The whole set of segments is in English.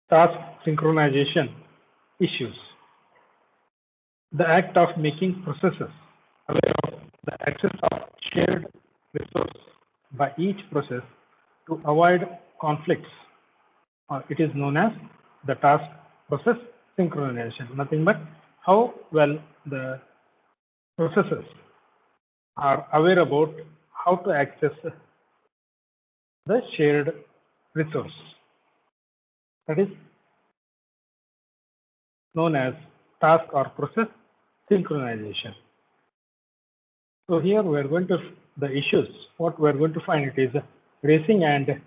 Task synchronization issues. The act of making processes aware of the access of shared resource by each process to avoid conflicts. It is known as the task process synchronization. Nothing but how well the processes are aware about how to access the shared resource. That is known as task or process synchronization. So here we are going to the issues. What we are going to find it is racing and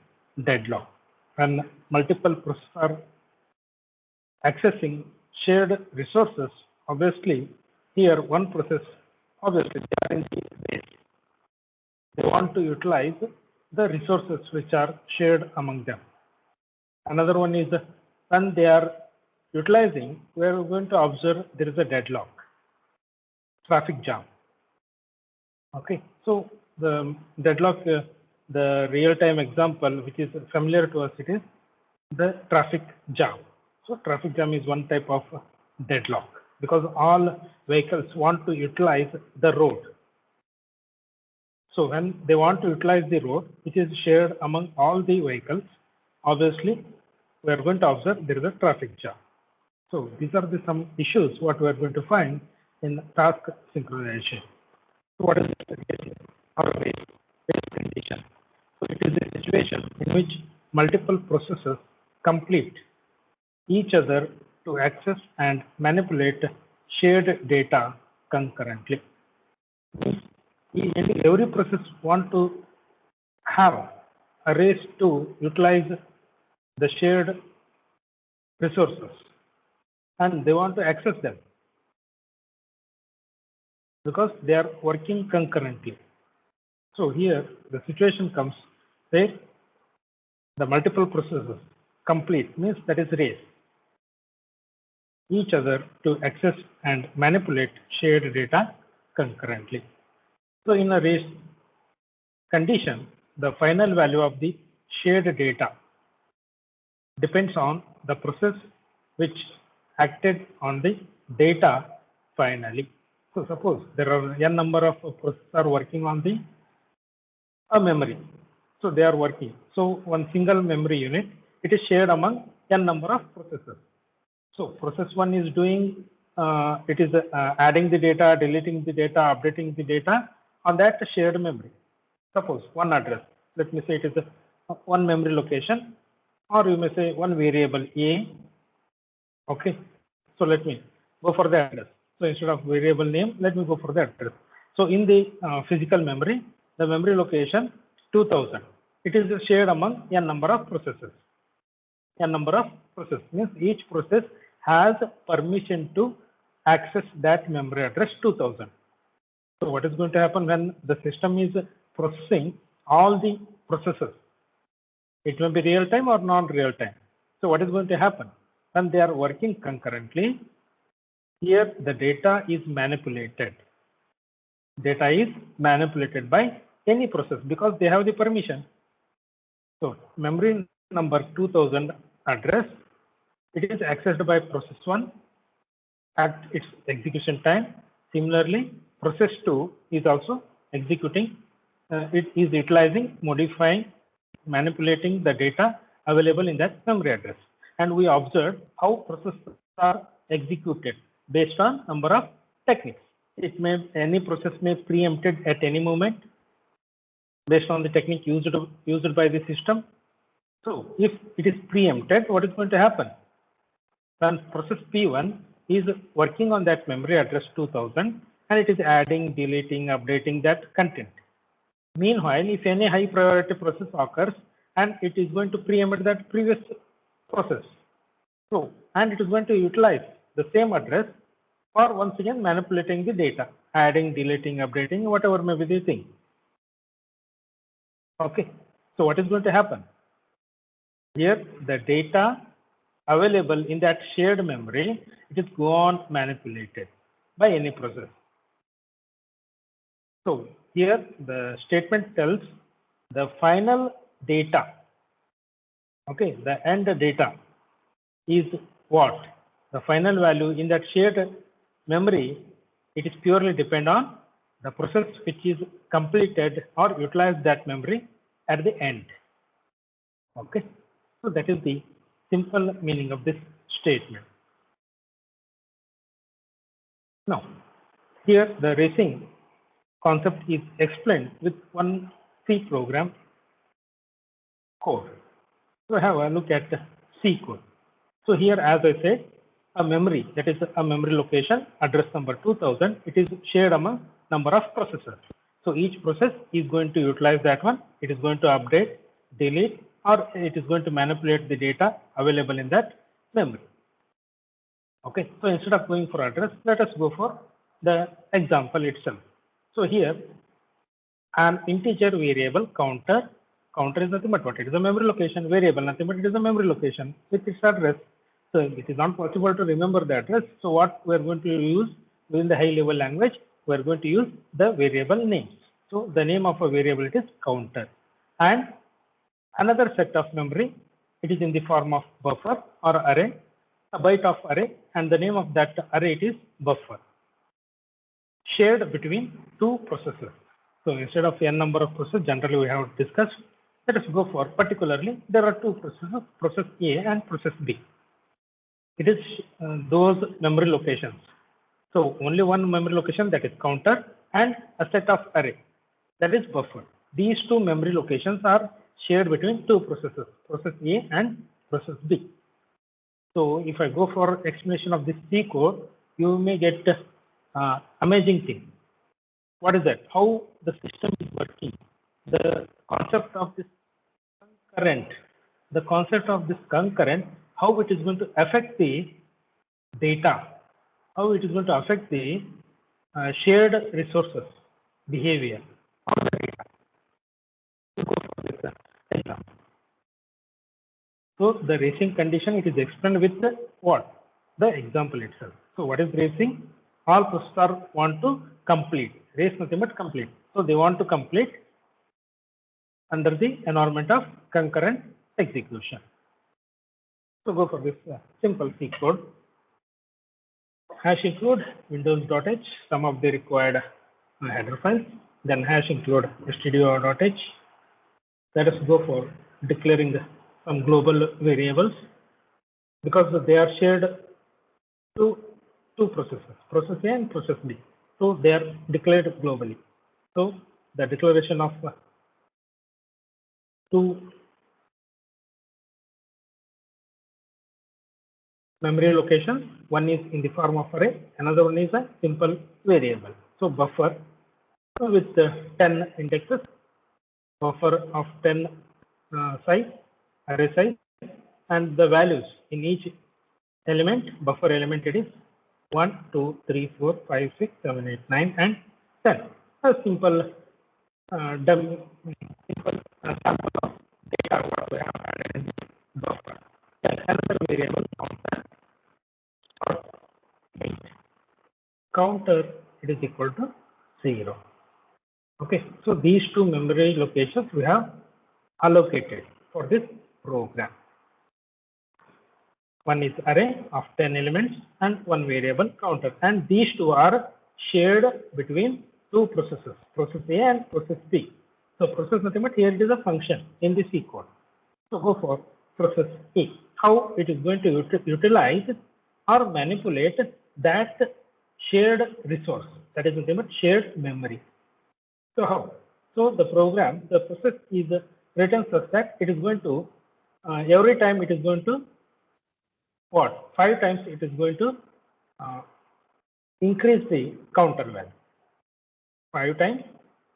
deadlock. When multiple processes are accessing shared resources, obviously here one process, obviously they are in the race. They want to utilize the resources which are shared among them. Another one is when they are utilizing, we are going to observe there is a deadlock, traffic jam. Okay, so the deadlock, the real-time example which is familiar to us, it is the traffic jam. So traffic jam is one type of deadlock because all vehicles want to utilize the road. So when they want to utilize the road, which is shared among all the vehicles, obviously we are going to observe there is a traffic jam. So these are some issues what we are going to find in task synchronization. So what is the situation or race condition? So it is a situation in which multiple processes complete each other to access and manipulate shared data concurrently. Every process want to have a race to utilize the shared resources and they want to access them because they are working concurrently. So here the situation comes where the multiple processes complete means that is race each other to access and manipulate shared data concurrently. So in a race condition, the final value of the shared data depends on the process which acted on the data finally. So suppose there are n number of processes are working on the memory. So they are working. So one single memory unit, it is shared among n number of processes. So process 1 is doing, it is adding the data, deleting the data, updating the data on that shared memory. Suppose one address, let me say it is one memory location, or you may say one variable A. Okay, so let me go for the address. So instead of variable name, let me go for the address. So in the physical memory, the memory location 2000, it is shared among n number of processes. N number of processes means each process has permission to access that memory address 2000. So what is going to happen when the system is processing all the processes? It may be real time or non-real time. So what is going to happen when they are working concurrently? Here the data is manipulated. Data is manipulated by any process because they have the permission. So memory number 2000 address, it is accessed by process 1 at its execution time. Similarly, process 2 is also executing, it is utilizing, modifying, manipulating the data available in that memory address. And we observe how processes are executed based on number of techniques. It may, any process may preempted at any moment based on the technique used by the system. So if it is preempted, what is going to happen? When process P1 is working on that memory address 2000 and it is adding, deleting, updating that content. Meanwhile, if any high priority process occurs and it is going to preempt that previous process. So, and it is going to utilize the same address for once again manipulating the data, adding, deleting, updating, whatever may be the thing. Okay, so what is going to happen? Here, the data available in that shared memory, it is gone manipulated by any process. So here the statement tells the final data, okay, the end data is what? The final value in that shared memory, it is purely depend on the process which is completed or utilized that memory at the end. Okay, so that is the simple meaning of this statement. Now, here the racing concept is explained with one C program code. So have a look at C code. So here, as I said, a memory, that is a memory location, address number 2000, it is shared among number of processors. So each process is going to utilize that one. It is going to update, delete, or it is going to manipulate the data available in that memory. Okay, so instead of going for address, let us go for the example itself. So here, an integer variable counter is nothing but what? It is a memory location. Variable, nothing but it is a memory location with its address. So it is not possible to remember the address. So what we are going to use within the high level language, we are going to use the variable names. So the name of a variable it is counter. And another set of memory, it is in the form of buffer or array, a byte of array, and the name of that array it is buffer, shared between two processors. So instead of n number of processors, generally we have discussed, let us go for particularly, there are two processors, process A and process B. It is those memory locations. So only one memory location, that is counter, and a set of array, that is buffer. These two memory locations are shared between two processors, process A and process B. So if I go for explanation of this C code, you may get amazing thing. What is that? How the system is working. The concept of this concurrent, how it is going to affect the data, how it is going to affect the shared resources behavior on the data. So go for this example. So the racing condition, it is explained with the what? The example itself. So what is racing? All processors want to complete. Race nothing but complete. So they want to complete under the environment of concurrent execution. So go for this simple C code. Hash include windows.h, some of the required header files. Then hash include stdio.h. Let us go for declaring some global variables because they are shared to two processes, process A and process B. So they are declared globally. So the declaration of two memory locations, one is in the form of array, another one is a simple variable. So buffer with 10 indexes, buffer of 10 size, array size, and the values in each element, buffer element, it is 1, 2, 3, 4, 5, 6, 7, 8, 9, and 10. A simple sample of data what we have added in buffer. And another variable counter, it is equal to 0. Okay, so these two memory locations we have allocated for this program. One is array of 10 elements and one variable counter, and these two are shared between two processes, process A and process B. So process nothing but here it is a function in the C code. So go for process A. How it is going to utilize or manipulate that shared resource, that is nothing but shared memory. So how? So the program, the process is written such that it is going to every time it is going to what? 5 times it is going to increase the counter value. 5 times,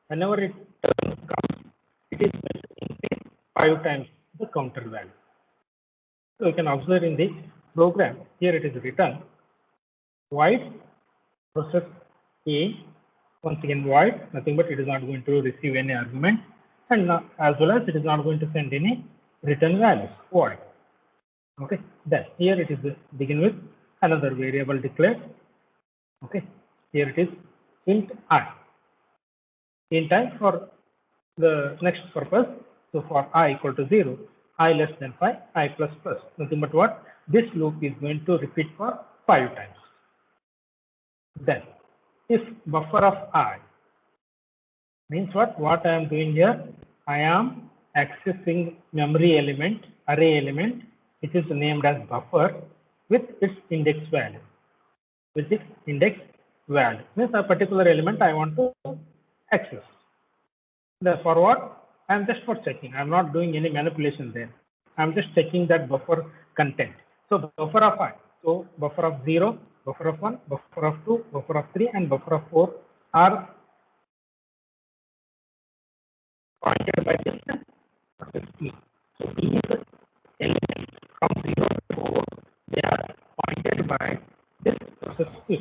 whenever it comes, it is going to increase 5 times the counter value. So you can observe in the program, here it is written void process A, once again void, nothing but it is not going to receive any argument, and as well as it is not going to send any return values, void. Okay, then here it is begin with another variable declared. Okay, here it is int I. Int I for the next purpose. So for I equal to 0, I less than 5, I plus plus. Nothing but what? This loop is going to repeat for 5 times. Then, if buffer of I means what? What I am doing here? I am accessing memory element, array element, which is named as buffer with its index value. With its index value. Means a particular element I want to access. For what? I am just for checking. I am not doing any manipulation there. I am just checking that buffer content. So buffer of I. So buffer of 0, buffer of 1, buffer of 2, buffer of 3, and buffer of 4 are pointed by this process E. So these elements from 0 to 4, they are pointed by this process E.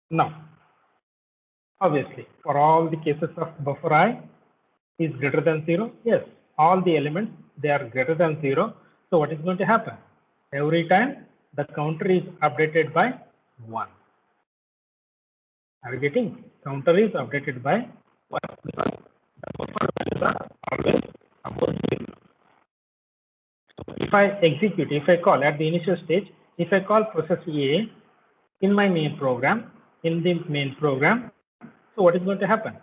Now, obviously, for all the cases of buffer I is greater than 0, yes, all the elements, they are greater than 0. So what is going to happen? Every time the counter is updated by 1. Are you getting? Counter is updated by 1 because the buffer values are always above 0. So if I execute, if I call at the initial stage, if I call process A in my main program, so what is going to happen?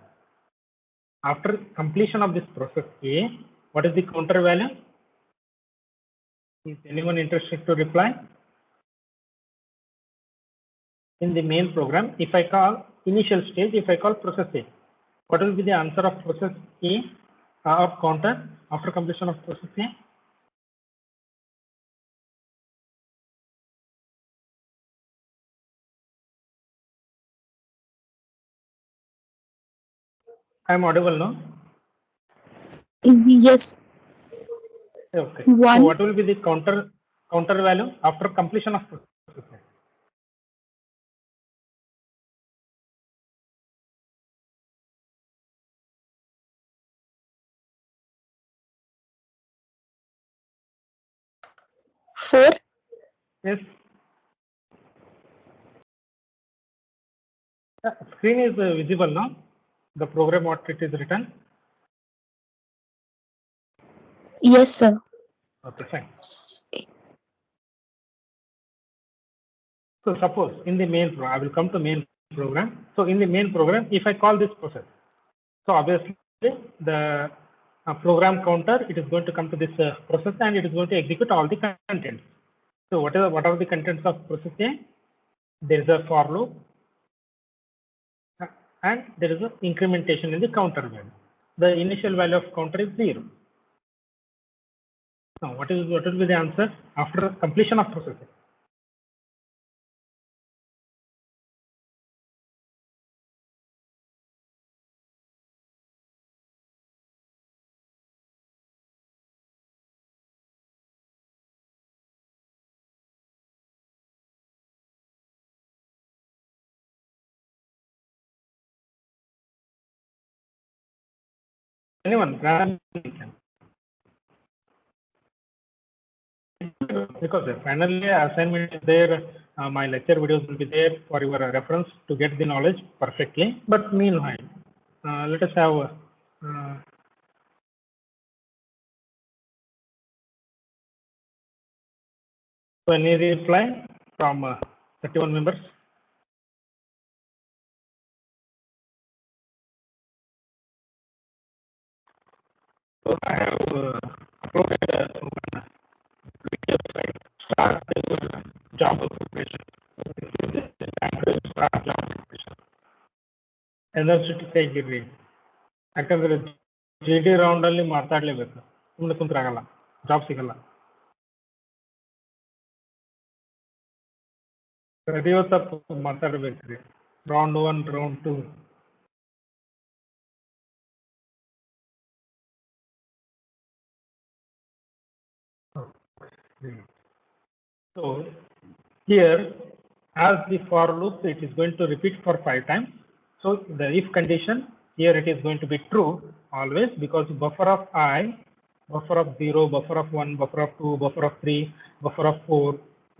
After completion of this process A, what is the counter value? Is anyone interested to reply? In the main program, if I call initial stage, if I call process A, what will be the answer of process A of counter after completion of process A? I am audible now? Yes. Okay. 1. So what will be the counter value after completion of process A? Four. Yes. Screen is visible now. The program what it is written. Yes, sir. Okay, fine. So suppose in the main program, I will come to main program. So in the main program, if I call this process, so obviously the program counter, it is going to come to this process and it is going to execute all the contents. So what are the contents of process A? There is a for loop and there is an incrementation in the counter value. The initial value of counter is 0. Now what will be the answer after completion of process A? Anyone? Because finally assignment is there, my lecture videos will be there for your reference to get the knowledge perfectly. But meanwhile, let us have any reply from 31 members. So I have uploaded one video site, start job preparation. Start job preparation. Energetic ಆಗಿರ್ರಿ ಯಾಕಂದ್ರೆ JD round ಅಲ್ಲಿ ಮಾತಾಡ್ಲೇಬೇಕು ಸುಮ್ಮನೆ ಕುಂತ್ರಾಗಲ್ಲ job ಸಿಗಲ್ಲ radio ತಪ್ಪು ಮಾತಾಡ್ಬೇಕ್ರಿ round 1 round 2 So here as the for loop it is going to repeat for 5 times. So the if condition here it is going to be true always because buffer of I, buffer of 0, buffer of 1, buffer of 2, buffer of 3, buffer of 4.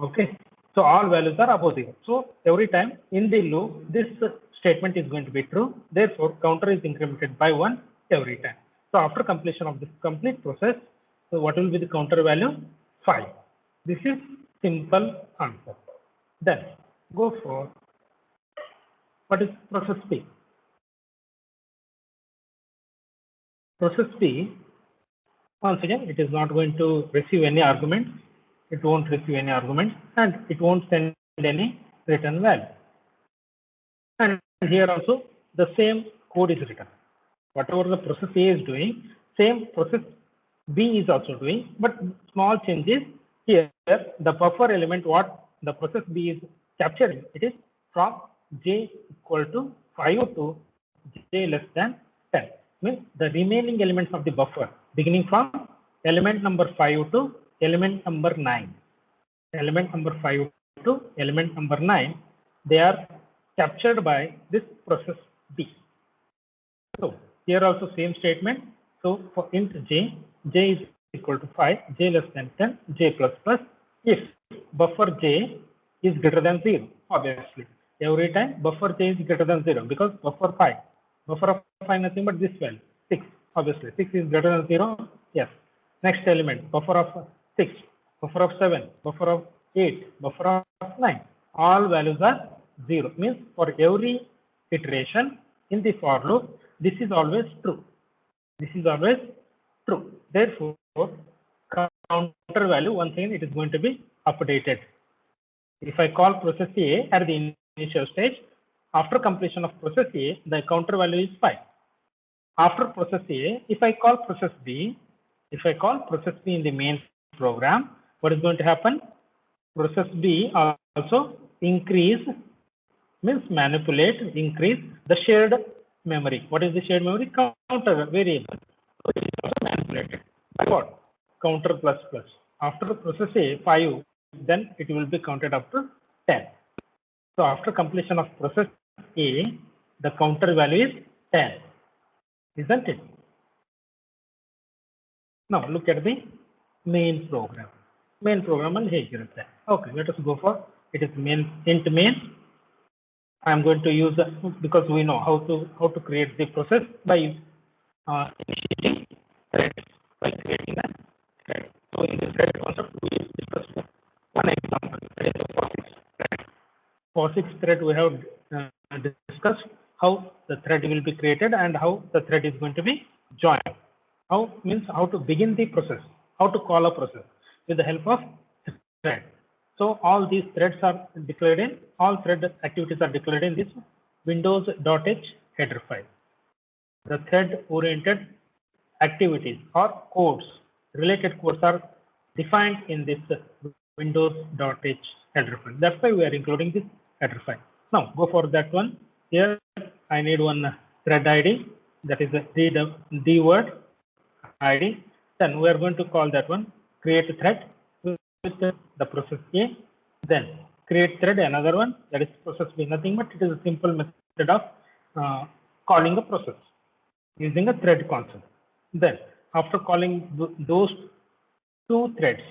Okay. So all values are above 0. So every time in the loop this statement is going to be true. Therefore counter is incremented by 1 every time. So after completion of this complete process, so what will be the counter value? 5. This is simple answer. Then go for what is process B. Process B, once again, it is not going to receive any arguments. It won't receive any arguments and it won't send any return value. And here also the same code is written. Whatever the process A is doing, same process B is also doing, but small changes here. The buffer element what the process B is capturing, it is from j equal to 5 to j less than 10. Means the remaining elements of the buffer beginning from element number 5 to element number 9. Element number 5 to element number 9, they are captured by this process B. So here also same statement. So for int j, j is equal to 5, j less than 10, j plus plus. If buffer j is greater than 0, obviously every time buffer j is greater than 0 because buffer 5, buffer of 5 nothing but this value 6. Obviously 6 is greater than 0. Yes. Next element buffer of 6, buffer of 7, buffer of 8, buffer of 9. All values are 0. Means for every iteration in the for loop, this is always true. This is always true. Therefore, counter value once again it is going to be updated. If I call process A at the initial stage, after completion of process A, the counter value is 5. After process A, if I call process B, in the main program, what is going to happen? Process B also increase, means manipulate, increase the shared memory. What is the shared memory? Counter variable. So it is also manipulated by what? Counter plus plus. After process A 5, then it will be counted up to 10. So after completion of process A, the counter value is 10, isn't it? Now look at the main program. Main program and ಹೇಗಿರುತ್ತೆ. Okay, let us go for it is main int main. I am going to use because we know how to create the process by initiating threads by creating a thread. So in this thread concept we discussed one example. That is the POSIX thread. POSIX thread we have discussed how the thread will be created and how the thread is going to be joined. How means how to begin the process, how to call a process with the help of thread. So all these threads are declared in, all thread activities are declared in this windows.h header file. The thread oriented activities or codes, related codes are defined in this windows.h header file. That's why we are including this header file. Now go for that one. Here I need one thread ID, that is the word ID. Then we are going to call that one create thread with the process A. Then create thread another one, that is process B. Nothing but it is a simple method of calling a process using a thread concept. Then after calling those two threads,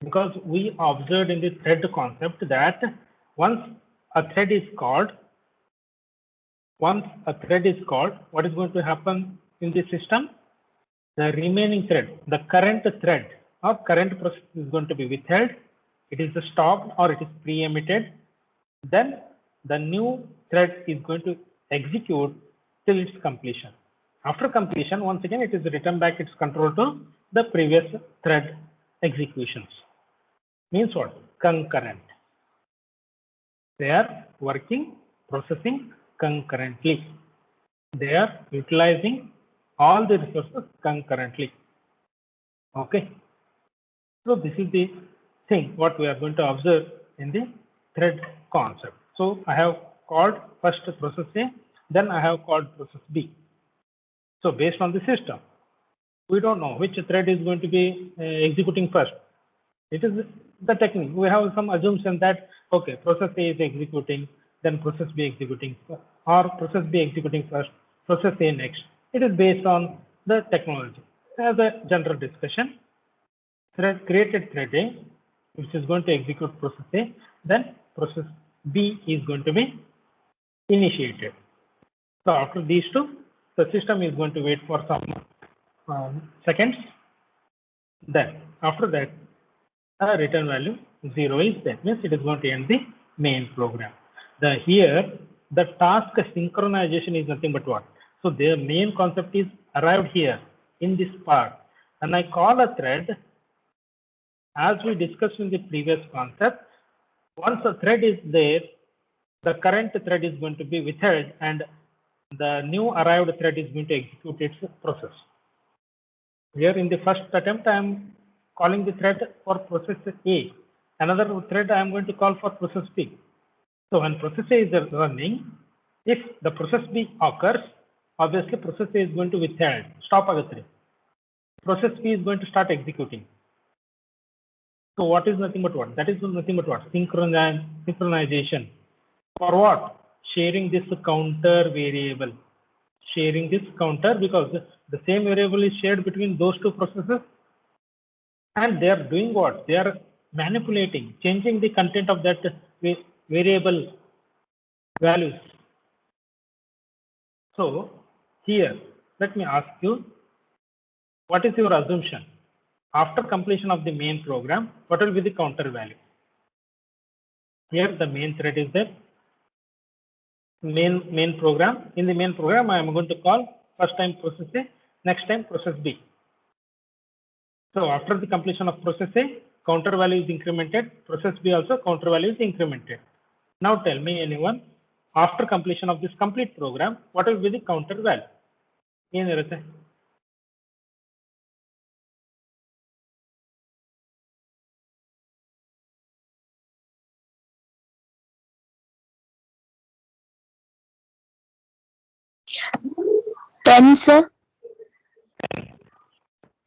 because we observed in the thread concept that once a thread is called, what is going to happen in the system? The remaining thread, the current thread or current process is going to be withheld. It is stopped or it is preempted. Then the new thread is going to execute till its completion. After completion, once again, it is returned back its control to the previous thread executions. Means what? Concurrent. They are working, processing concurrently. They are utilizing all the resources concurrently. Okay. So this is the thing what we are going to observe in the thread concept. So I have called first process A, then I have called process B. So based on the system, we don't know which thread is going to be executing first. It is the technique. We have some assumption that okay, process A is executing, then process B executing, or process B executing first, process A next. It is based on the technology. As a general discussion, created thread A, which is going to execute process A, then process B is going to be initiated. So after these two, the system is going to wait for some seconds. Then after that, return value 0 is there, means it is going to end the main program. Here the task synchronization is nothing but what? So their main concept is arrived here in this part, and I call a thread. As we discussed in the previous concept, once a thread is there, the current thread is going to be withheld and the new arrived thread is going to execute its process. Here in the first attempt, I am calling the thread for process A. Another thread I am going to call for process B. So when process A is running, if the process B occurs, obviously process A is going to withhold, stop agatri. Process B is going to start executing. So what is nothing but what? That is nothing but what? Synchronization. For what? Sharing this counter variable. Sharing this counter, because the same variable is shared between those two processes, and they are doing what? They are manipulating, changing the content of that variable values. So here, let me ask you, what is your assumption? After completion of the main program, what will be the counter value? Here the main thread is there. Main program. In the main program, I am going to call first time process A, next time process B. So after the completion of process A, counter value is incremented. Process B also counter value is incremented. Now tell me, anyone, after completion of this complete program, what will be the counter value? ಏನಿರುತ್ತೆ? Ten, sir.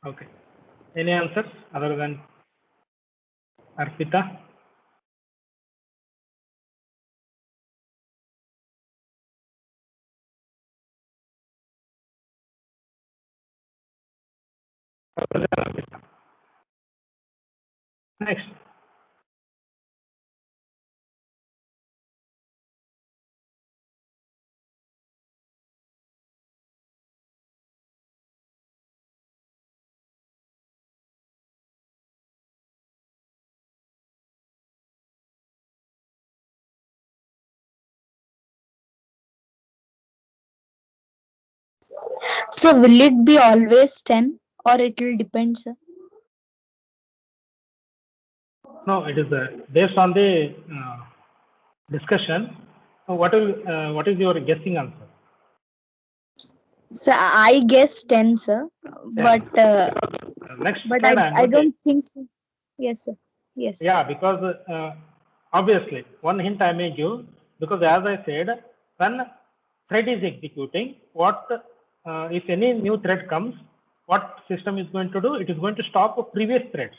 Okay. Any answers other than Arpita? Next. So will it be always 10 or it will depend, sir? No, it is based on the discussion. So what is your guessing answer? So I guess 10, sir. But Next but slide, I don't think so. Yes, sir. Yes. Yeah, because obviously one hint I may give, because as I said, when thread is executing, what if any new thread comes, what system is going to do? It is going to stop previous threads.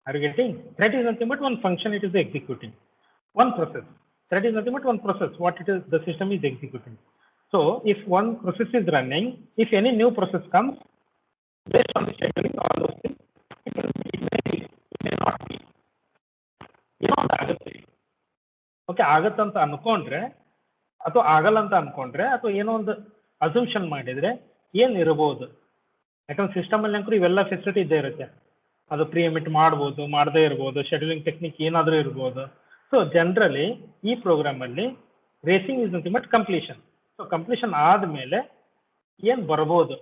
Are you getting? Thread is nothing but one function it is executing. One process. Thread is nothing but one process. What it is, the system is executing. So if one process is running, if any new process comes, based on the scheduling, all those things, it may be, it may not be. ಇನ್ನೊಂದು ಆಗುತ್ತೆ. Okay, ಆಗತ್ತಂತ ಅನ್ಕೊಂಡ್ರೆ ಅಥವಾ ಆಗಲ್ಲ ಅಂತ ಅನ್ಕೊಂಡ್ರೆ ಅಥವಾ ಏನೋ ಒಂದು ಅಸಂಪ್ಷನ್ ಮಾಡಿದ್ರೆ ಏನಿರಬಹುದು? ಯಾಕಂದ್ರೆ ಸಿಸ್ಟಮ್ ಅಲ್ಲಿ ಅಂಕರು ಇವೆಲ್ಲ ಫೆಸಿಲಿಟಿ ಇದ್ದೇ ಇರುತ್ತೆ. ಅದು ಪ್ರಿಎಮಿಟ್ ಮಾಡ್ಬೋದು, ಮಾಡದೇ ಇರ್ಬೋದು, ಶೆಡ್ಯೂಲಿಂಗ್ ಟೆಕ್ನಿಕ್ ಏನಾದರೂ ಇರ್ಬೋದು. ಸೊ ಜನರಲಿ ಈ ಪ್ರೋಗ್ರಾಮ್ ಅಲ್ಲಿ racing is nothing but completion. So completion ಆದ್ಮೇಲೆ ಏನ್ ಬರ್ಬೋದು?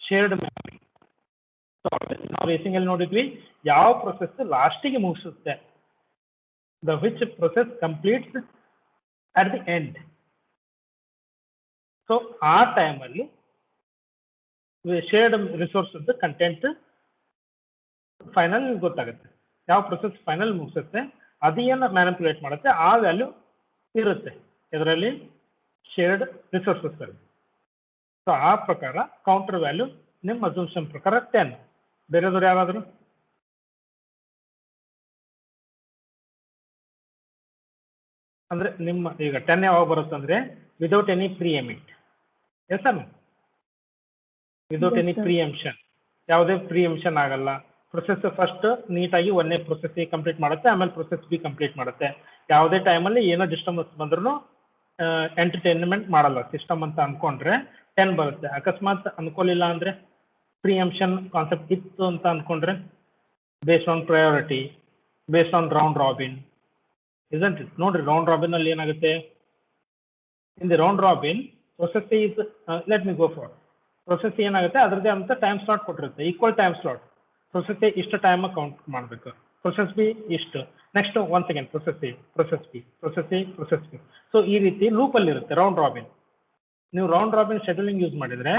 Shared memory. ಸೊ ನಾವು ರೇಸಿಂಗ್ ಅಲ್ಲಿ ನೋಡಿದ್ವಿ, ಯಾವ ಪ್ರೊಸೆಸ್ ಲಾಸ್ಟಿಗೆ ಮುಗಿಸುತ್ತೆ, the which process completes at the end. So ಆ ಟೈಮ್ ಅಲ್ಲಿ ಶೇರ್ಡ್ ರಿಸೋರ್ಸ್ ಕಂಟೆಂಟ್ ಫೈನಲ್ ಗೊತ್ತಾಗುತ್ತೆ. ಯಾವ ಪ್ರೊಸೆಸ್ ಫೈನಲ್ ಮುಗಿಸುತ್ತೆ, ಅದೇನು ಮ್ಯಾನಿಪುಲೇಟ್ ಮಾಡುತ್ತೆ, ಆ ವ್ಯಾಲ್ಯೂ ಇರುತ್ತೆ ಇದರಲ್ಲಿ ಶೇರ್ಡ್ ರಿಸೋರ್ಸಸ್ ಅಲ್ಲಿ. ಸೊ ಆ ಪ್ರಕಾರ ಕೌಂಟರ್ ವ್ಯಾಲ್ಯೂ ನಿಮ್ಮ ಅಸಂಪ್ಷನ್ ಪ್ರಕಾರ 10. ಬೇರೆದವ್ರು ಯಾರಾದರೂ? ಅಂದ್ರೆ ನಿಮ್ಮ ಈಗ 10 ಯಾವಾಗ ಬರುತ್ತೆ ಅಂದ್ರೆ ವಿದೌಟ್ ಎನಿ ಪ್ರಿಎಮಿಟ್. ಎಸ್ ಅಲ್ಲ, ವಿದೌಟ್ ಎನಿ ಪ್ರಿಎಂಪ್ಷನ್. ಯಾವುದೇ ಪ್ರಿಎಂಪ್ಷನ್ ಆಗಲ್ಲ. ಪ್ರೊಸೆಸ್ ಫಸ್ಟ್ ನೀಟಾಗಿ ಒಂದೇ ಪ್ರೊಸೆಸ್ ಕಂಪ್ಲೀಟ್ ಮಾಡುತ್ತೆ, ಆಮೇಲೆ ಪ್ರೊಸೆಸ್ ಬಿ ಕಂಪ್ಲೀಟ್ ಮಾಡುತ್ತೆ. ಯಾವುದೇ ಟೈಮಲ್ಲಿ ಏನೋ ಡಿಸ್ಟರ್ಬೆನ್ಸ್ ಬಂದ್ರೂ ಎಂಟರ್ಟೈನ್ಮೆಂಟ್ ಮಾಡಲ್ಲ ಸಿಸ್ಟಮ್ ಅಂತ ಅನ್ಕೊಂಡ್ರೆ 10 ಬರುತ್ತೆ. ಅಕಸ್ಮಾತ್ ಅನ್ಕೊಳ್ಳಿಲ್ಲ ಅಂದ್ರೆ ಪ್ರಿಯಂಪ್ಷನ್ ಕಾನ್ಸೆಪ್ಟ್ ಇತ್ತು ಅಂತ ಅನ್ಕೊಂಡ್ರೆ based on priority, based on round robin, isn't it? ನೋಡ್ರಿ ರೌಂಡ್ ರಾಬಿನ್ ಅಲ್ಲಿ ಏನಾಗುತ್ತೆ, in the round robin process is let me go for process ಏನಾಗುತ್ತೆ ಅದರದೇ ಅಂತ ಟೈಮ್ ಸ್ಲಾಟ್ ಕೊಟ್ಟಿರುತ್ತೆ, equal time slot. Process A ಇಷ್ಟು ಟೈಮ್ ಕೌಂಟ್ ಮಾಡಬೇಕು, process B ಇಷ್ಟು, next one second process A, process B, process A, process B. So ಈ ರೀತಿ ಲೂಪಲ್ಲಿ ಇರುತ್ತೆ ರೌಂಡ್ ರಾಬಿನ್. ನೀವು ರೌಂಡ್ ರಾಬಿನ್ ಶೆಡ್ಯೂಲಿಂಗ್ ಯೂಸ್ ಮಾಡಿದ್ರೆ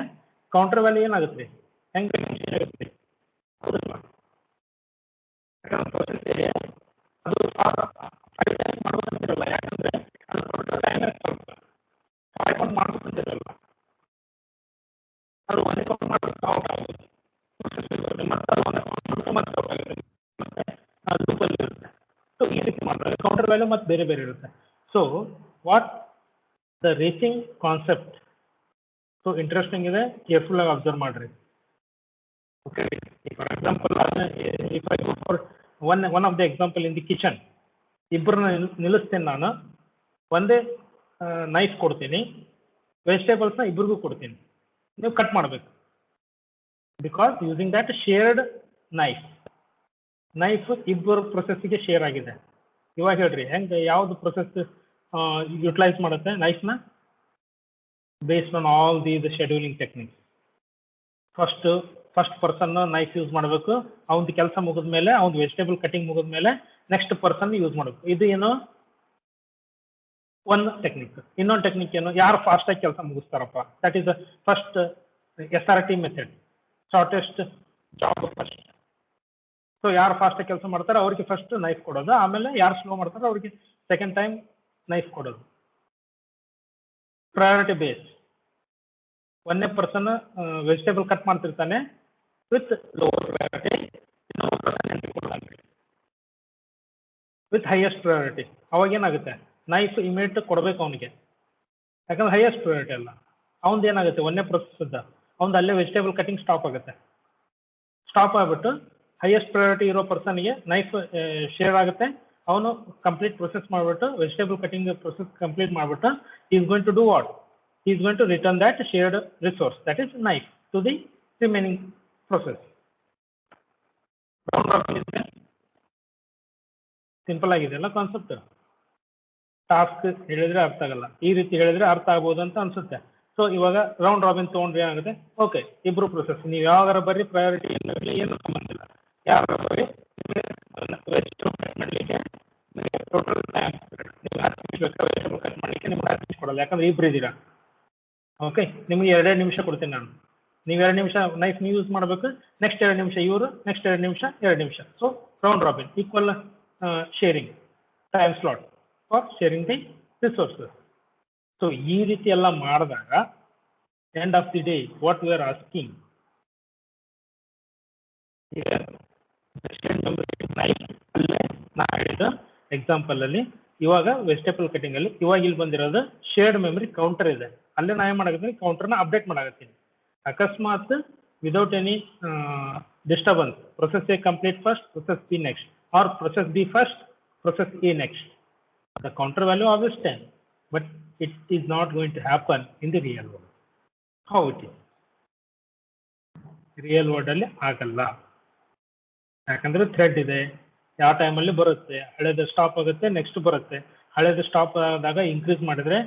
ಕೌಂಟರ್ ವ್ಯಾಲ್ಯೂ ಏನಾಗುತ್ತೆ, ಹೆಂಗೆ ಆಗುತ್ತೆ ಪ್ರೊಸೆಸ್ ಎ ಅದು ಮಾಡೋದಂತಿರಲ್ಲ, ಯಾಕಂದ್ರೆ ಅದು ಮಾಡ್ಬೇಕಂತಿರಲ್ಲ, ಅದು ಒಂದೇ ಕೌಂಟ್ ಮಾಡೋದು ಕೌಂಟ್ ಆಗುತ್ತೆ, ಮತ್ತೆ ಲೂಪಲ್ಲಿ ಇರುತ್ತೆ. ಸೊ ಈ ರೀತಿ ಮಾಡಿದ್ರೆ ಕೌಂಟರ್ ವ್ಯಾಲ್ಯೂ ಮತ್ತೆ ಬೇರೆ ಬೇರೆ ಇರುತ್ತೆ. So what the racing concept, so interesting ಇದೆ, ಕೇರ್ಫುಲ್ ಆಗಿ ಅಬ್ಸರ್ವ್ ಮಾಡ್ರಿ. Okay, for example if I go for one of the example in the kitchen, ಇಬ್ಬರನ್ನ ನಿಲ್ಲಿಸ್ತೇನೆ ನಾನು, ಒಂದೇ ನೈಫ್ ಕೊಡ್ತೀನಿ, ವೆಜಿಟೇಬಲ್ಸ್ನ ಇಬ್ಬರಿಗೂ ಕೊಡ್ತೀನಿ, ನೀವು ಕಟ್ ಮಾಡಬೇಕು. Because using that shared knife ಇಬ್ಬರು ಪ್ರೊಸೆಸ್ಗೆ ಶೇರ್ ಆಗಿದೆ. ಇವಾಗ ಹೇಳ್ರಿ ಹೆಂಗೆ ಯಾವ್ದು ಪ್ರೊಸೆಸ್ ಯುಟಿಲೈಸ್ ಮಾಡುತ್ತೆ ನೈಫ್ನ, based on all these scheduling techniques. First person knife use ಮಾಡಬೇಕು, ಅವ್ನ ಕೆಲಸ ಮುಗಿದ್ಮೇಲೆ, ಅವ್ನ ವೆಜಿಟೇಬಲ್ ಕಟಿಂಗ್ ಮುಗಿದ್ಮೇಲೆ ನೆಕ್ಸ್ಟ್ ಪರ್ಸನ್ ಯೂಸ್ ಮಾಡಬೇಕು. ಇದು ಏನು ಒಂದು ಟೆಕ್ನಿಕ್. ಇನ್ನೊಂದು ಟೆಕ್ನಿಕ್ ಏನು, ಯಾರು ಫಾಸ್ಟಾಗಿ ಕೆಲಸ ಮುಗಿಸ್ತಾರಪ್ಪ, that is first SRT method, shortest job first. So ಯಾರು ಫಾಸ್ಟಾಗಿ ಕೆಲಸ ಮಾಡ್ತಾರೆ ಅವ್ರಿಗೆ ಫಸ್ಟ್ ನೈಫ್ ಕೊಡೋದು, ಆಮೇಲೆ ಯಾರು ಸ್ಲೋ ಮಾಡ್ತಾರೆ ಅವ್ರಿಗೆ ಸೆಕೆಂಡ್ ಟೈಮ್ ನೈಫ್ ಕೊಡೋದು. ಪ್ರಯಾರಿಟಿ ಬೇಸ್, ಒಂದೇ ಪರ್ಸನ್ ವೆಜಿಟೇಬಲ್ ಕಟ್ ಮಾಡ್ತಿರ್ತಾನೆ with lower priority, with highest priority. ಅವಾಗ ಏನಾಗುತ್ತೆ, ನೈಫ್ ಇಮಿಡಿಯೇಟ್ ಕೊಡಬೇಕು ಅವನಿಗೆ, ಯಾಕಂದ್ರೆ ಹೈಯೆಸ್ಟ್ ಪ್ರಯಾರಿಟಿ ಅಲ್ಲ. ಅವನದು ಏನಾಗುತ್ತೆ, ಒಂದೇ ಪ್ರೊಸೆಸ್ ಇದ್ದ ಅವ್ನು ಅಲ್ಲೇ ವೆಜಿಟೇಬಲ್ ಕಟಿಂಗ್ ಸ್ಟಾಪ್ ಆಗುತ್ತೆ. ಸ್ಟಾಪ್ ಆಗಿಬಿಟ್ಟು ಹೈಯೆಸ್ಟ್ ಪ್ರಯಾರಿಟಿ ಇರೋ ಪರ್ಸನ್ಗೆ ನೈಫ್ ಶೇರ್ ಆಗುತ್ತೆ, ಅವನು ಕಂಪ್ಲೀಟ್ ಪ್ರೊಸೆಸ್ ಮಾಡಿಬಿಟ್ಟು ವೆಜಿಟೇಬಲ್ ಕಟಿಂಗ್ ಪ್ರೊಸೆಸ್ ಕಂಪ್ಲೀಟ್ ಮಾಡಿಬಿಟ್ಟು is going to do what, is going to return that shared resource, that is knife to the remaining process. Simple ಆಗಿದೆ ಅಲ್ಲ concept. Task ಹೇಳಿದ್ರೆ ಅರ್ಥ ಆಗಲ್ಲ, ಈ ರೀತಿ ಹೇಳಿದ್ರೆ ಅರ್ಥ ಆಗ್ಬೋದು ಅಂತ ಅನ್ಸುತ್ತೆ. ಸೊ ಇವಾಗ ರೌಂಡ್ ರಾಬಿನ್ ತೊಗೊಂಡ್ರೆ ಏನಾಗುತ್ತೆ, ಓಕೆ ಇಬ್ರು ಪ್ರೊಸೆಸ್, ನೀವು ಯಾವಾಗಾರ ಬರ್ರಿ, ಪ್ರಯಾರಿಟಿ ಏನು ಸಂಬಂಧ ಇಲ್ಲ, ಯಾವಾಗ ಬರ್ರಿ ಮಾಡಲಿಕ್ಕೆ ಟೋಟಲ್ ಟೈಮ್ ವೆಜಿಟೇಬಲ್ ಕಟ್ ಮಾಡಲಿಕ್ಕೆ ನಿಮ್ಗೆ 10 ನಿಮಿಷ ಕೊಡಲ್ಲ, ಯಾಕಂದ್ರೆ ಇಬ್ರು ಇದ್ದೀರಾ. ಓಕೆ, ನಿಮ್ಗೆ 2 ನಿಮಿಷ ಕೊಡ್ತೀನಿ ನಾನು, ನೀವು 2 ನಿಮಿಷ ನೈಫ್ ನೀವು ಯೂಸ್ ಮಾಡಬೇಕು, ನೆಕ್ಸ್ಟ್ 2 ನಿಮಿಷ ಇವರು, ನೆಕ್ಸ್ಟ್ 2 ನಿಮಿಷ 2 ನಿಮಿಷ. So round robin equal sharing time slot for sharing the resources. So ಈ ರೀತಿ ಎಲ್ಲ ಮಾಡಿದಾಗ end of the day what we are asking, ಅಲ್ಲೇ ನಾ ಹೇಳಿದ ಎಕ್ಸಾಂಪಲ್ ಅಲ್ಲಿ ಇವಾಗ ವೆಜಿಟೇಬಲ್ ಕಟಿಂಗ್ ಅಲ್ಲಿ ಇವಾಗ ಇಲ್ಲಿ ಬಂದಿರೋದು ಶೇರ್ಡ್ ಮೆಮರಿ ಕೌಂಟರ್ ಇದೆ, ಅಲ್ಲೇ ನಾ ಏನು ಮಾಡಾಕತ್ತೀನಿ, ಕೌಂಟರ್ನ ಅಪ್ಡೇಟ್ ಮಾಡಾಕತ್ತೀನಿ. ಅಕಸ್ಮಾತ್ without any disturbance process A complete first, process B next, or process B first, process A next, the counter value always 10, but it is not going to happen in the real world. How it is? Real world ಅಲ್ಲಿ ಆಗಲ್ಲ, ಯಾಕಂದ್ರೆ thread ಇದೆ, ಯಾವ ಟೈಮಲ್ಲಿ ಬರುತ್ತೆ, ಹಳೇದು stop ಆಗುತ್ತೆ, next ಬರುತ್ತೆ, ಹಳೇದು ಸ್ಟಾಪ್ ಆದಾಗ ಇನ್ಕ್ರೀಸ್ ಮಾಡಿದ್ರೆ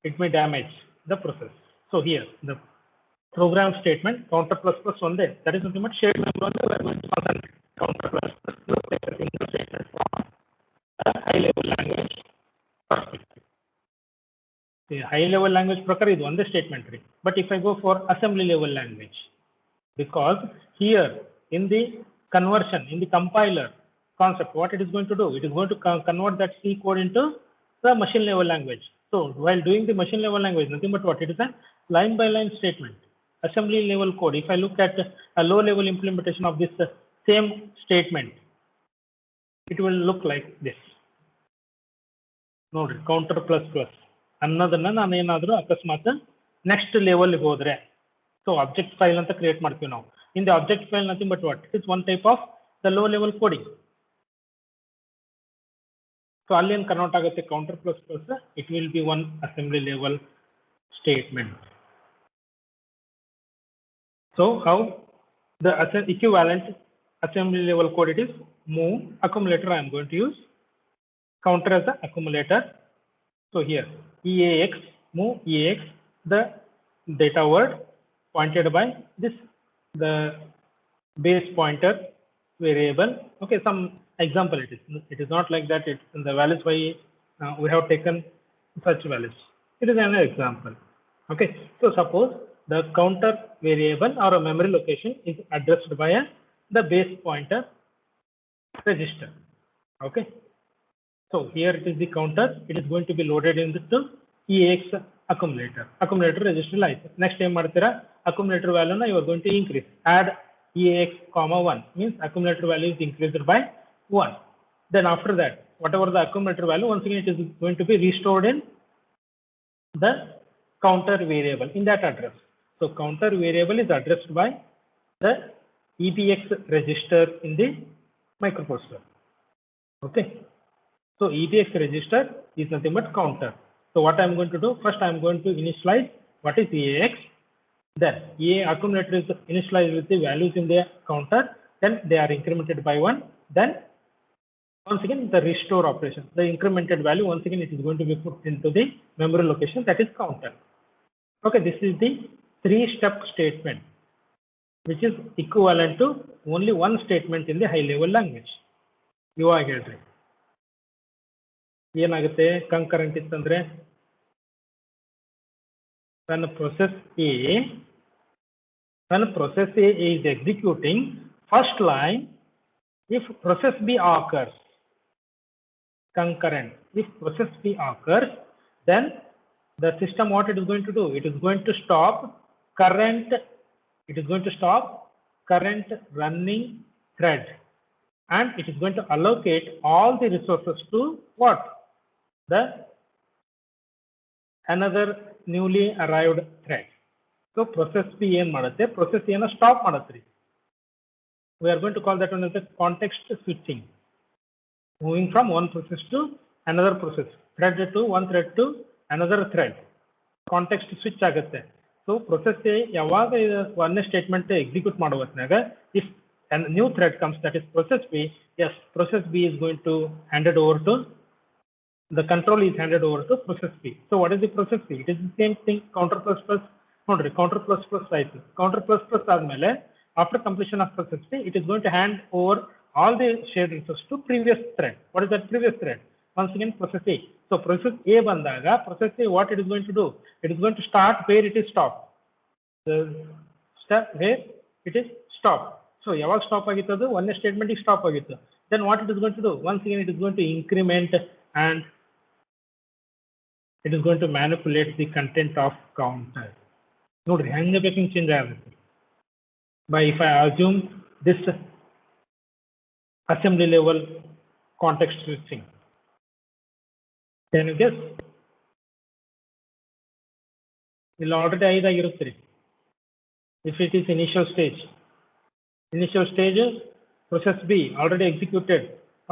it may damage the process. So here the program statement counter plus plus ಒಂದೇ, that is nothing but shared memory ಒಂದೇ, counter plus plus look like a single statement from a high level language perspective. The high level language prakar is one statement tree, but if I go for assembly level language, because here in the conversion, in the compiler concept, what it is going to do, it is going to convert that C code into the machine level language. So while doing the machine level language, nothing but what, it is a line by line statement, assembly level code. If I look at a low level implementation of this same statement, it will look like this. ನೋಡ್ರಿ, counter plus plus ಅನ್ನೋದನ್ನ ನಾನು ಏನಾದರೂ ಅಕಸ್ಮಾತ್ next ಲೆವೆಲ್ಗೆ ಹೋದ್ರೆ, so object file ಅಂತ create ಮಾಡ್ತೀವಿ ನಾವು. In the object file nothing but what, it is one type of the low level coding. So ಅಲ್ಲೇನು ಕನ್ವರ್ಟ್ ಆಗುತ್ತೆ, counter plus plus, it will be one assembly level statement. So how the equivalent assembly level code it is move accumulator. I am going to use counter as the accumulator. So here EAX move EAX, the data word pointed by this the base pointer variable. Okay, some example it is. It is not like that. It's in the values by we have taken such values. It is an example. Okay, so suppose the counter variable or a memory location is addressed by the base pointer register. Okay, so here it is the counter. It is going to be loaded into EAX accumulator. Accumulator register license. Next time accumulator value na you are going to increase. Add EAX comma 1 means accumulator value is increased by 1. Then after that, whatever the accumulator value, once again it is going to be restored in the counter variable in that address. So counter variable is addressed by the EBX register in the microprocessor. Okay. So EBX register is nothing but counter. So what I am going to do, first I am going to initialize what is EAX. Then EA accumulator is initialized with the values in the counter. Then they are incremented by 1. Then once again the restore operation. The incremented value once again it is going to be put into the memory location, that is counter. Okay, this is the 3-step statement which is equivalent to only one statement in the high level language. ಇವಾಗ ಹೇಳ್ರಿ ಏನಾಗುತ್ತೆ concurrent ಇತ್ತಂದ್ರೆ when process A is executing first line, if process B occurs, concurrent, if process B occurs, then the system what it is going to do, it is going to stop current running thread, and it is going to allocate all the resources to what, the another newly arrived thread. So process B ಏನು ಮಾಡುತ್ತೆ, process A ನ stop ಮಾಡುತ್ತೆ. We are going to call that one as the context switching, moving from one process to another process, thread to one thread to another thread, context switch ಆಗುತ್ತೆ. So process A ಯಾವಾಗ one statement execute ಮಾಡುವತ್ನಾಗ, if a new thread comes, that is process B, yes, process B is going to hand it over to the control is handed over to process B. So what is the process B? It is the same thing, counter plus plus. Nodri, counter plus plus ಆಯ್ತು. Counter plus plus ಆದ್ಮೇಲೆ after completion of process B, it is going to hand over all the shared resources to previous thread. What is that previous thread? Once again process A. So process A ಬಂದಾಗ process A what it is going to do? It is going to start where it is stopped. The step where it is stopped. So ಯಾವಾಗ stop ಆಗಿತ್ತು ಅದು one statement ಗೆ stop ಆಗಿತ್ತು. Then what it is going to do? Once again it is going to increment and it is going to manipulate the content of counter. ನೋಡ್ರಿ ಹೆಂಗೆ baking change ಆಗುತ್ತೆ. By if I assume this assembly level context switching, can you guess? ಇಲ್ಲಿ already 5 ಆಗಿರುತ್ತೆ ರೀ. If it is initial stage process B already executed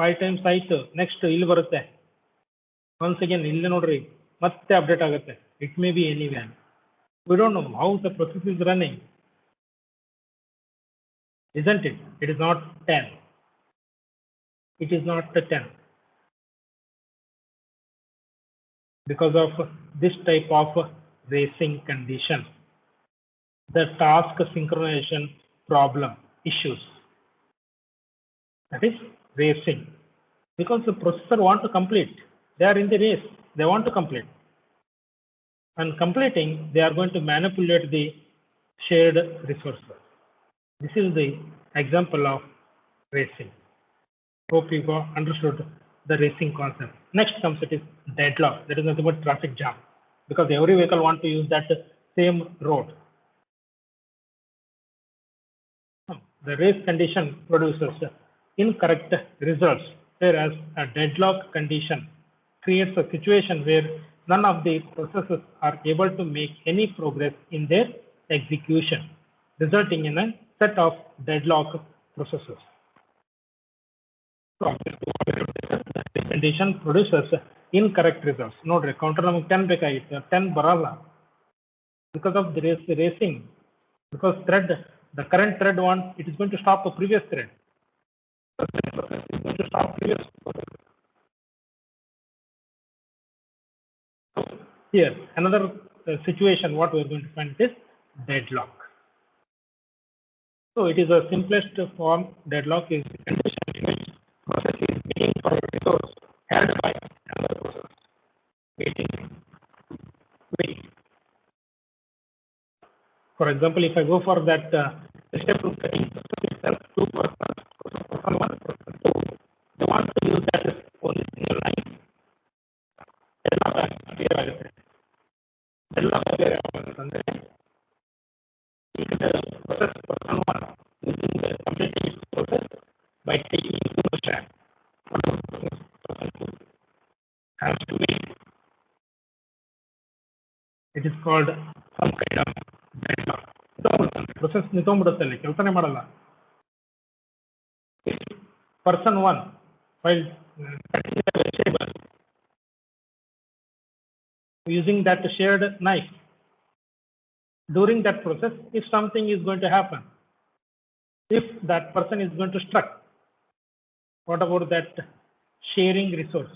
5 times ಆಯ್ತು, next ಇಲ್ಲಿ ಬರುತ್ತೆ. Once again ಇಲ್ಲಿ ನೋಡ್ರಿ ಮತ್ತೆ ಅಪ್ಡೇಟ್ ಆಗುತ್ತೆ. It may be anywhere. We don't know how the process is running, isn't it? It is not 10. It is not 10 because of this type of racing condition, the task synchronization problem issues, that is racing, because the processor want to complete. They are in the race, they want to complete, and completing they are going to manipulate the shared resources. This is the example of racing. Hope you got understood the racing concept. Next comes it is deadlock. That is nothing but traffic jam, because every vehicle want to use that same road. The race condition produces incorrect results, whereas a deadlock condition creates a situation where none of the processes are able to make any progress in their execution, resulting in a set of deadlock processes. So, the condition produces incorrect results. Nodri, counter ನಮಗೆ 10 ಬೇಕಾಗಿತ್ತು, 10 ಬರಲ್ಲ because of the racing, because thread the current thread wants, it is going to stop the previous thread. It is going to stop previous process. So here, another situation, what we are going to find is deadlock. So it is a simplest form. Deadlock is the condition in which process is waiting for a resource held by another process. Waiting. For example, if I go for that vegetable cutting process itself, two persons, person one, person two, they want to use that only single line. Process person one using the completing process by taking two strands. Person two has to wait. It is called some kind of deadlock. Process ನಿಂತೋಗ್ಬಿಡುತ್ತೆ, ಕೆಲಸನೇ ಮಾಡಲ್ಲ. Person one, while cutting the vegetable using that shared knife, during that process, if something is going to happen, if that person is going to struck, what about that sharing resource?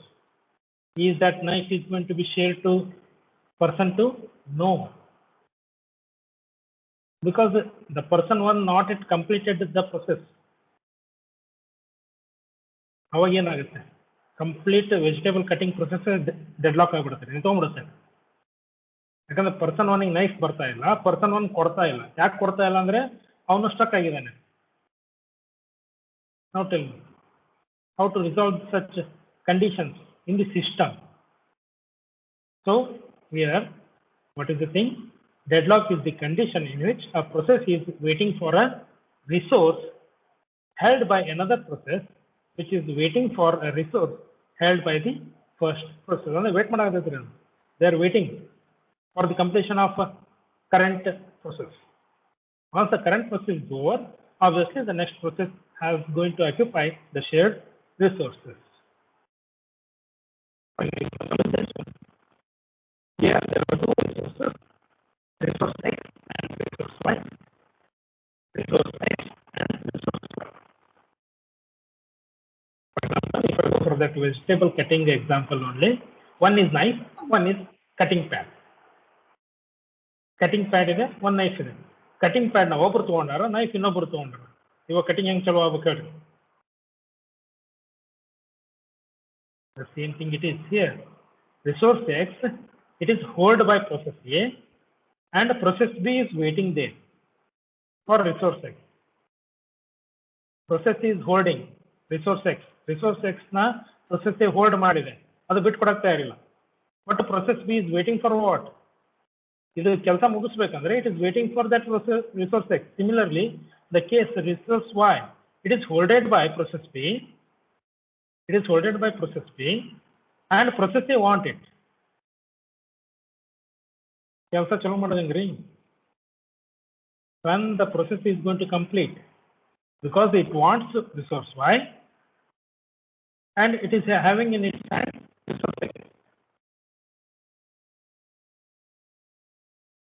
Is that knife is going to be shared to person two? No. Because the person one not yet completed the process. ಅವಾಗ ಏನಾಗುತ್ತೆ, complete vegetable cutting process deadlock ಆಗಿಬಿಡುತ್ತೆ, ನಿಂತೋಗ್ಬಿಡುತ್ತೆ. ಯಾಕಂದ್ರೆ person ಒನ್ಗೆ knife ಬರ್ತಾ ಇಲ್ಲ, person one ಕೊಡ್ತಾ ಇಲ್ಲ. ಯಾಕೆ ಕೊಡ್ತಾ ಇಲ್ಲ ಅಂದ್ರೆ ಅವನು ಸ್ಟಕ್ ಆಗಿದ್ದಾನೆ. Now tell me how to resolve such conditions in the system. So here, what is the thing? Deadlock is the condition in which a process is waiting for a resource held by another process, which is waiting for a resource held by the first process. They are waiting for the completion of a current process. Once the current process is over, obviously the next process is going to occupy the shared resources. Here there are two resources, resource X and resource Y. Resource X and resource Y. For example, if I go for that vegetable cutting example only, one is knife, one is cutting pad. Cutting pad ಇದೆ, one knife ಇದೆ. Cutting pad ನ ಒಬ್ಬರು ತಗೊಂಡಾರ, knife ಇನ್ನೊಬ್ಬರು ತಗೊಂಡಾರ. ಇವಾಗ cutting ಹೆಂಗ್ ಚಲೋ ಆಗ್ಬೇಕು ಹೇಳ್ರಿ? The same thing it is here. Resource X, it is held by process A and process B is waiting there for resource X. Process is holding resource X. Resource X na process A hold ಮಾಡಿದೆ, ಅದು ಬಿಟ್ಟು ಕೊಡಕ್ಕೆ ತಯಾರಿಲ್ಲ. But process B is waiting for what? ಇದು ಕೆಲಸ ಮುಗಿಸ್ಬೇಕಂದ್ರೆ it is waiting for that resource X. Similarly, the case resource Y, it is holded by process B. It is holded by process B and process A want it. ಕೆಲಸ ಚಲೋ ಮಾಡೋದಂಗ್ರಿ. When the process is going to complete, because it wants resource Y and it is having in its hand resource X.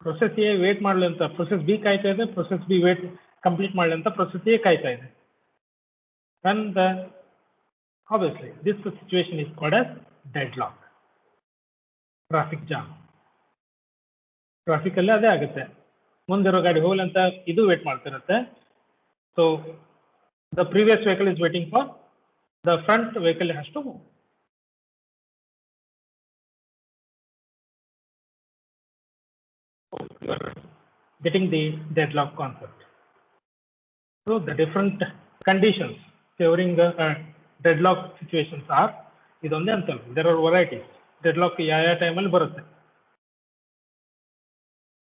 Process A wait ಮಾಡಲಿ ಅಂತ process B ಕಾಯ್ತಾ ಇದೆ, process B wait complete ಮಾಡಲಿ ಅಂತ process A ಕಾಯ್ತಾ ಇದೆ. When the obviously this situation is called as deadlock. Traffic jam. Traffic ಅಲ್ಲಿ ಅದೇ ಆಗುತ್ತೆ, ಮುಂದಿರೋ ಗಾಡಿ ಹೋಗಲಿ ಅಂತ ಇದು wait ಮಾಡ್ತಿರುತ್ತೆ. So the previous vehicle is waiting for the front vehicle has to move. You are getting the deadlock concept. So the different conditions favoring the deadlock situations are ಇದೊಂದೇ ಅಂತಲ್ಲ, there are varieties. Deadlock ಯಾವ ಟೈಮಲ್ಲಿ ಬರುತ್ತೆ?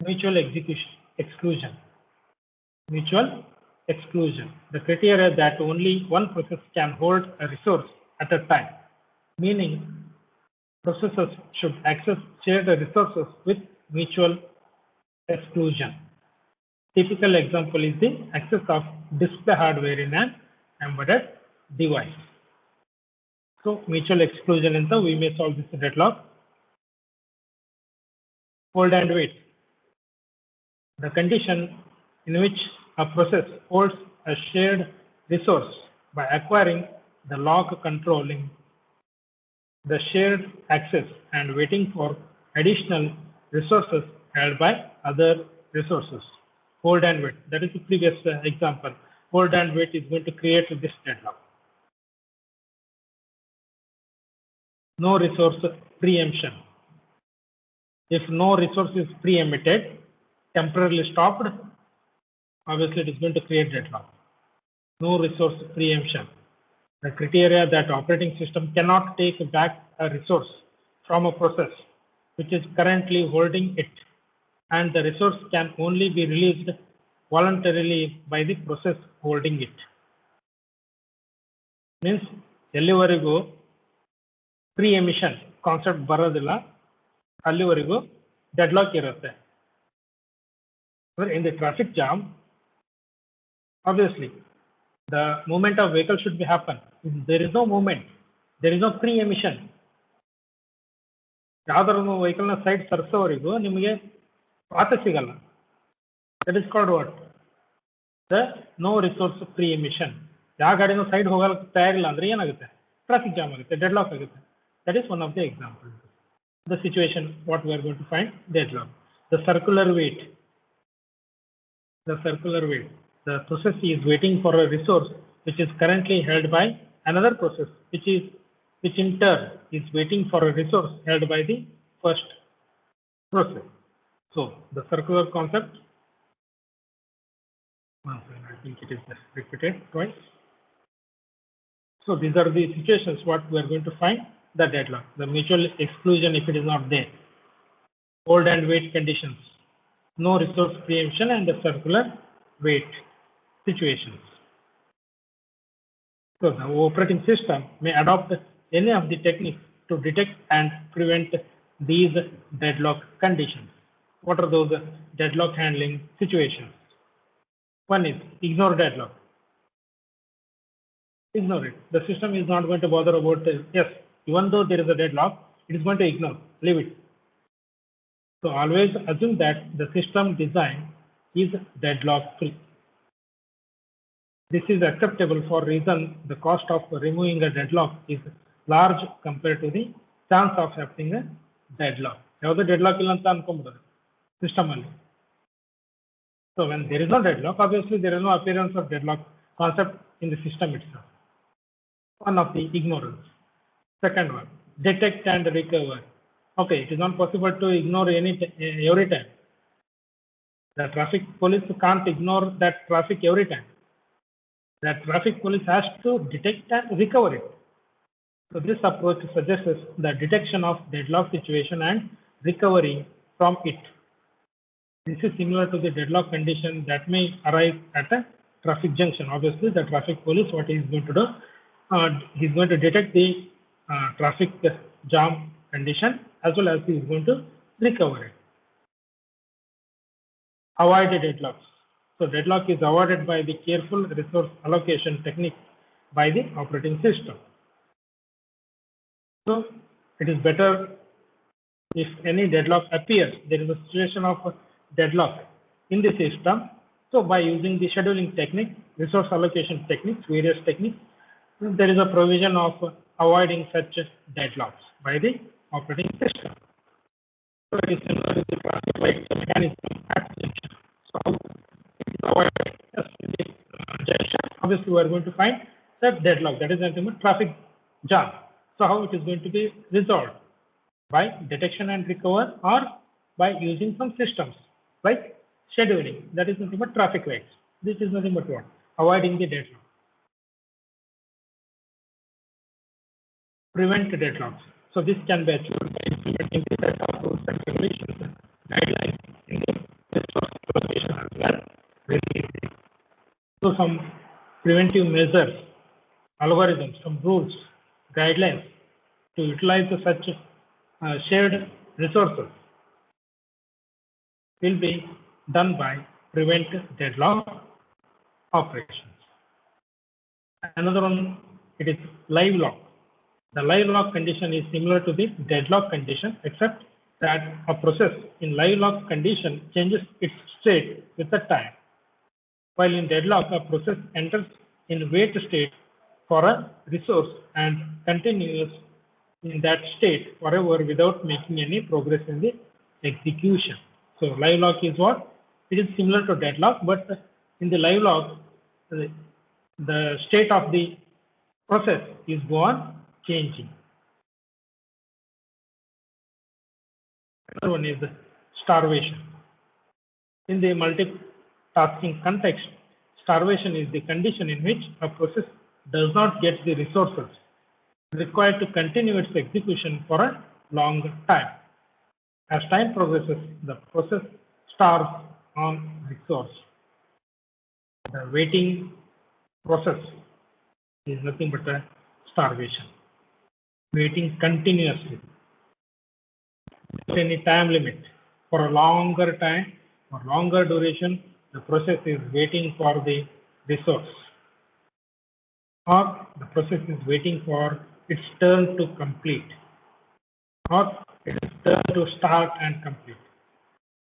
Mutual exclusion. Mutual exclusion. The criteria that only one process can hold a resource at a time, meaning processes should access shared resources with mutual exclusion. Typical example is the access of display hardware in an embedded device. So mutual exclusion in the we may solve this deadlock. Hold and wait. The condition in which a process holds a shared resource by acquiring the lock controlling the shared access and waiting for additional resources held by other resources. Hold and wait. That is the previous example. Hold and wait is going to create this deadlock. No resource preemption. If no resource is preempted, temporarily stopped, obviously it is going to create deadlock. No resource preemption. The criteria that operating system cannot take back a resource from a process which is currently holding it, and the resource can only be released voluntarily by the process holding it. Means ಎಲ್ಲಿವರೆಗೂ pre-emission concept ಬರೋದಿಲ್ಲ ಅಲ್ಲಿವರೆಗೂ deadlock ಇರುತ್ತೆ. In the traffic jam, obviously the movement of vehicle should be happen. If there is no movement, there is no pre-emission. ಯಾವ್ದಾದ್ರು vehicle ನ side ಸರ್ಸೋವರೆಗೂ ನಿಮಗೆ path ಸಿಗಲ್ಲ. That is called what the no resource pre-emission. ಯಾವ ಗಾಡಿನೂ side ಹೋಗಲು ತಯಾರಿಲ್ಲ ಅಂದ್ರೆ ಏನಾಗುತ್ತೆ? ಟ್ರಾಫಿಕ್ ಜಾಮ್ ಆಗುತ್ತೆ, ಡೆಡ್ಲಾಕ್ ಆಗುತ್ತೆ. That is one of the examples. The situation what we are going to find deadlock. The circular wait. The circular wait. The process is waiting for a resource which is currently held by another process, which in turn is waiting for a resource held by the first process. So the circular concept. I think it is just repeated twice. So these are the situations what we are going to find the deadlock. The mutual exclusion if it is not there. Hold and wait conditions. No resource preemption and the circular wait situations. So the operating system may adopt any of the techniques to detect and prevent these deadlock conditions. What are those deadlock handling situations? One is ignore deadlock. Ignore it. The system is not going to bother about it. Yes, even though there is a deadlock, it is going to ignore, leave it. So always assume that the system design is deadlock free. This is acceptable for reason the cost of removing a deadlock is large compared to the chance of happening a deadlock. Yavadu deadlock illa anta ankonbidodu system alli. So when there is no deadlock, obviously there is no appearance of deadlock concept in the system itself. One of the ignorance. Second one, detect and recover. Okay, it is not possible to ignore every time. The traffic police can't ignore that traffic every time. The traffic police has to detect and recover it. So this approach suggests the detection of deadlock situation and recovery from it. This is similar to the deadlock condition that may arise at a traffic junction. Obviously, the traffic police, what he is going to do, he is going to detect the traffic jam condition as well as he is going to recover it. Avoid deadlocks. So deadlock is avoided by the careful resource allocation technique by the operating system. So it is better if any deadlock appears, there is a situation of deadlock in the system. So by using the scheduling technique, resource allocation techniques, various techniques, there is a provision of avoiding such deadlocks by the operating system. So it is similar to the traffic light mechanism at junction. So it is avoided in the junction. Obviously, we are going to find that deadlock, that is nothing but traffic jam. So how it is going to be resolved? By detection and recover, or by using some systems like scheduling, that is nothing but traffic lights. This is nothing but what? Avoiding the deadlock. Prevent deadlocks. So this can be achieved by implementing the set of rules and regulations, guidelines in the resource allocation as well. So some preventive measures, algorithms, some rules, guidelines to utilize such shared resources will be done by prevent deadlock operations. Another one, it is live lock. The live lock condition is similar to the deadlock condition, except that a process in live lock condition changes its state with the time. While in deadlock, a process enters in wait state for a resource and continues in that state forever without making any progress in the execution. So live lock is what? It is similar to deadlock, but in the live lock, the state of the process is go on changing. Another one is starvation. In the multitasking context, starvation is the condition in which a process does not get the resources required to continue its execution for a long time. As time progresses, the process starves on resource. The waiting process is nothing but a starvation. Waiting continuously. Any time limit for a longer time or longer duration, the process is waiting for the resource, or the process is waiting for its turn to complete, or its turn to start and complete.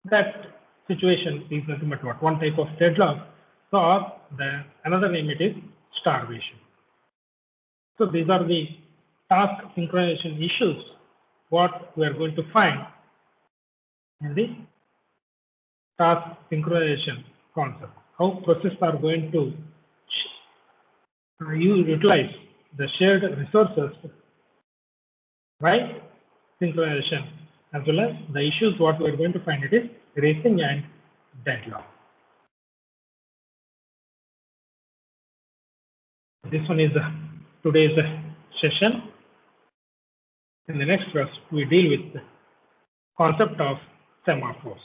That situation is nothing but what? One type of deadlock, or another name it is starvation. So these are the task synchronization issues what we are going to find in the task synchronization concept. How processes are going to utilize the shared resources by synchronization, as well as the issues what we are going to find it is racing and deadlock. This one is today's session. In the next class, we deal with the concept of semaphores.